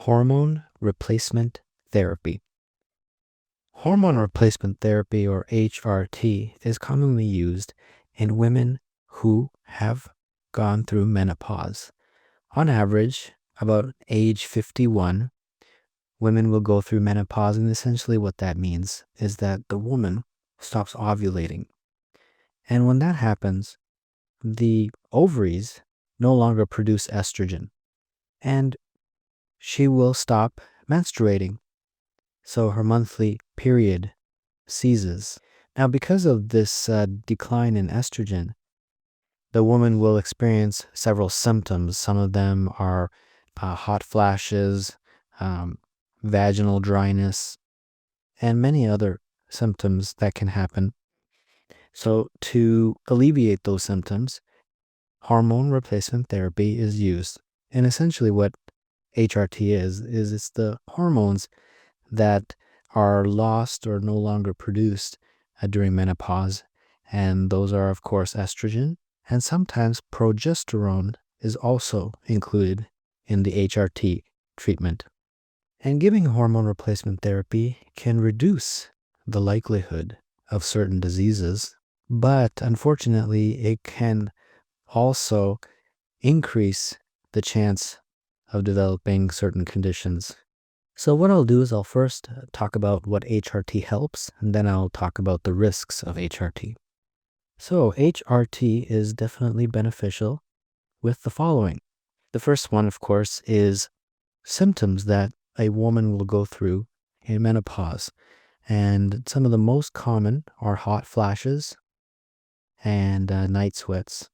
hormone replacement therapy. Hormone replacement therapy, or HRT, is commonly used in women who have gone through menopause. On average, about age 51, women will go through menopause, and essentially what that means is that the woman stops ovulating. And when that happens, the ovaries no longer produce estrogen, and she will stop menstruating. So her monthly period ceases. Now, because of this decline in estrogen, the woman will experience several symptoms. Some of them are hot flashes, vaginal dryness, and many other symptoms that can happen. So to alleviate those symptoms, hormone replacement therapy is used. And essentially what HRT is it's the hormones that are lost or no longer produced during menopause. And those are, of course, estrogen. And sometimes progesterone is also included in the HRT treatment. And giving hormone replacement therapy can reduce the likelihood of certain diseases, but unfortunately, it can also increase the chance of developing certain conditions. So what I'll do is I'll first talk about what HRT helps, and then I'll talk about the risks of HRT. So HRT is definitely beneficial with the following. The first one, of course, is symptoms that a woman will go through in menopause. And some of the most common are hot flashes and night sweats.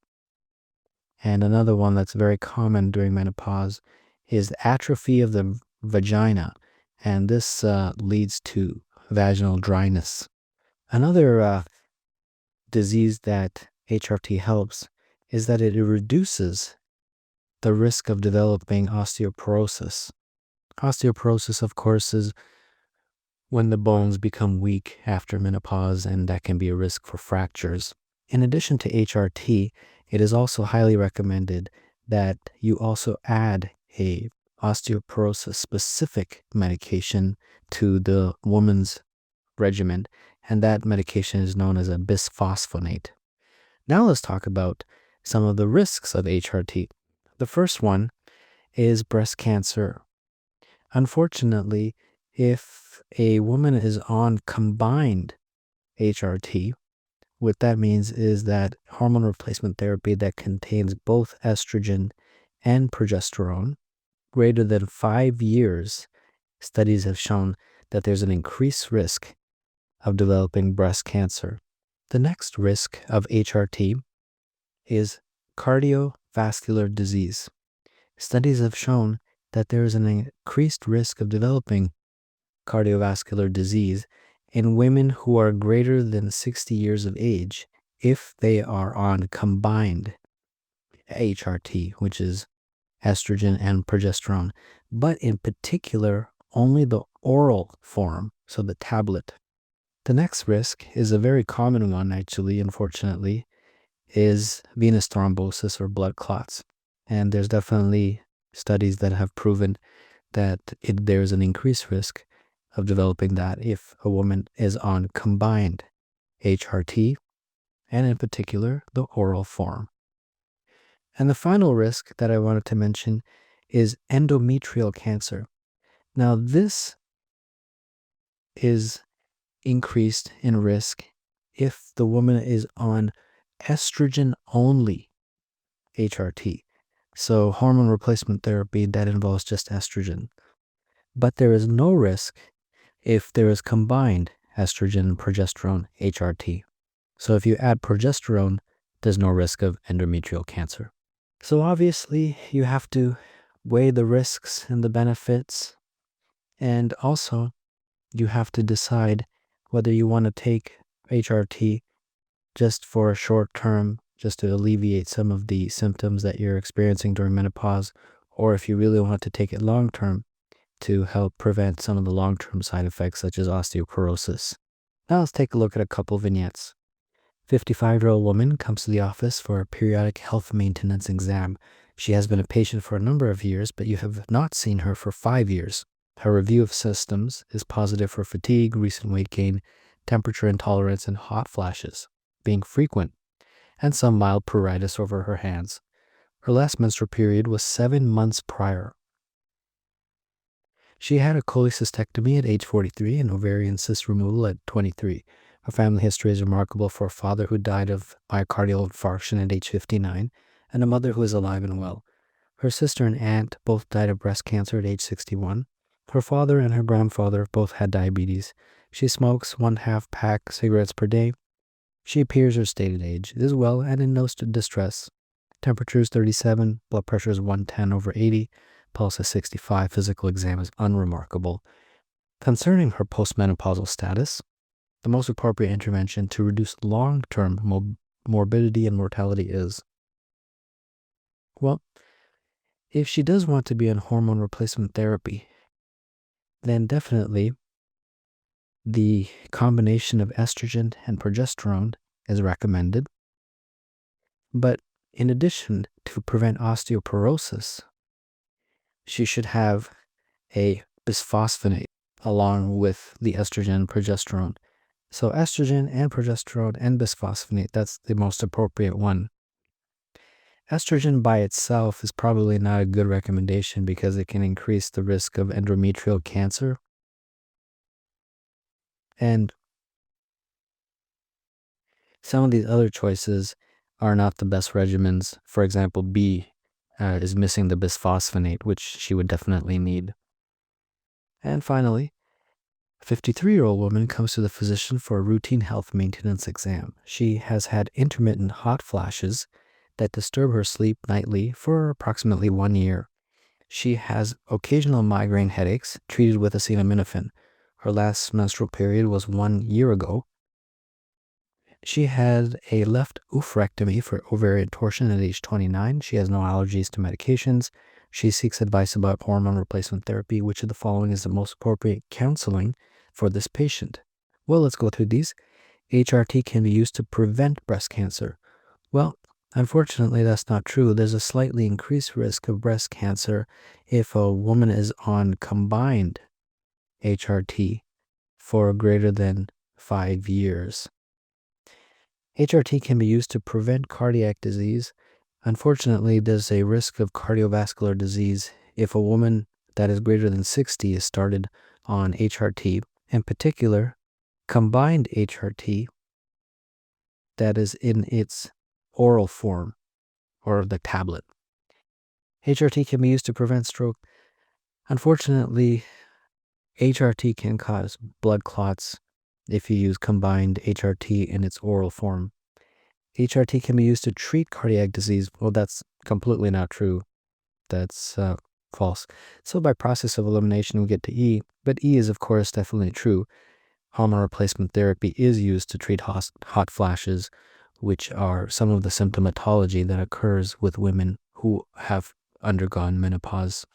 And another one that's very common during menopause is atrophy of the vagina, and this leads to vaginal dryness. Another disease that HRT helps is that it reduces the risk of developing osteoporosis. Osteoporosis, of course, is when the bones become weak after menopause, and that can be a risk for fractures. In addition to HRT, it is also highly recommended that you also add a osteoporosis specific medication to the woman's regimen, and that medication is known as a bisphosphonate. Now let's talk about some of the risks of HRT. The first one is breast cancer. Unfortunately, if a woman is on combined HRT, what that means is that hormone replacement therapy that contains both estrogen and progesterone, greater than 5 years, studies have shown that there's an increased risk of developing breast cancer. The next risk of HRT is cardiovascular disease. Studies have shown that there is an increased risk of developing cardiovascular disease in women who are greater than 60 years of age if they are on combined HRT, which is estrogen and progesterone, but in particular, only the oral form, so the tablet. The next risk is a very common one, actually, unfortunately, is venous thrombosis or blood clots. And there's definitely studies that have proven that there's an increased risk of developing that if a woman is on combined HRT, and in particular, the oral form. And the final risk that I wanted to mention is endometrial cancer. Now, this is increased in risk if the woman is on estrogen-only HRT. So hormone replacement therapy that involves just estrogen. But there is no risk if there is combined estrogen and progesterone HRT. So if you add progesterone, there's no risk of endometrial cancer. So obviously, you have to weigh the risks and the benefits, and also you have to decide whether you want to take HRT just for a short term, just to alleviate some of the symptoms that you're experiencing during menopause, or if you really want to take it long term to help prevent some of the long-term side effects such as osteoporosis. Now let's take a look at a couple vignettes. 55-year-old woman comes to the office for a periodic health maintenance exam. She has been a patient for a number of years, but you have not seen her for 5 years. Her review of symptoms is positive for fatigue, recent weight gain, temperature intolerance, and hot flashes being frequent, and some mild pruritus over her hands. Her last menstrual period was 7 months prior. She had a cholecystectomy at age 43 and ovarian cyst removal at 23. Her family history is remarkable for a father who died of myocardial infarction at age 59 and a mother who is alive and well. Her sister and aunt both died of breast cancer at age 61. Her father and her grandfather both had diabetes. She smokes 1/2 pack cigarettes per day. She appears her stated age, is well and in no distress. Temperature is 37, blood pressure is 110/80, pulse is 65, physical exam is unremarkable. Concerning her postmenopausal status, the most appropriate intervention to reduce long-term morbidity and mortality is, well, if she does want to be on hormone replacement therapy, then definitely the combination of estrogen and progesterone is recommended. But in addition, to prevent osteoporosis, she should have a bisphosphonate along with the estrogen and progesterone. So estrogen and progesterone and bisphosphonate, that's the most appropriate one. Estrogen by itself is probably not a good recommendation because it can increase the risk of endometrial cancer. And some of these other choices are not the best regimens. For example, B is missing the bisphosphonate, which she would definitely need. And finally, a 53-year-old woman comes to the physician for a routine health maintenance exam. She has had intermittent hot flashes that disturb her sleep nightly for approximately 1 year. She has occasional migraine headaches treated with acetaminophen. Her last menstrual period was 1 year ago. She had a left oophorectomy for ovarian torsion at age 29. She has no allergies to medications. She seeks advice about hormone replacement therapy. Which of the following is the most appropriate counseling for this patient? Well, let's go through these. HRT can be used to prevent breast cancer. Well, unfortunately, that's not true. There's a slightly increased risk of breast cancer if a woman is on combined HRT for greater than 5 years. HRT can be used to prevent cardiac disease. Unfortunately, there's a risk of cardiovascular disease if a woman that is greater than 60 is started on HRT, in particular, combined HRT that is in its oral form or the tablet. HRT can be used to prevent stroke. Unfortunately, HRT can cause blood clots if you use combined HRT in its oral form. HRT can be used to treat cardiac disease. Well, that's completely not true. That's false. So by process of elimination, we get to E, but E is, of course, definitely true. Hormone replacement therapy is used to treat hot flashes, which are some of the symptomatology that occurs with women who have undergone menopause.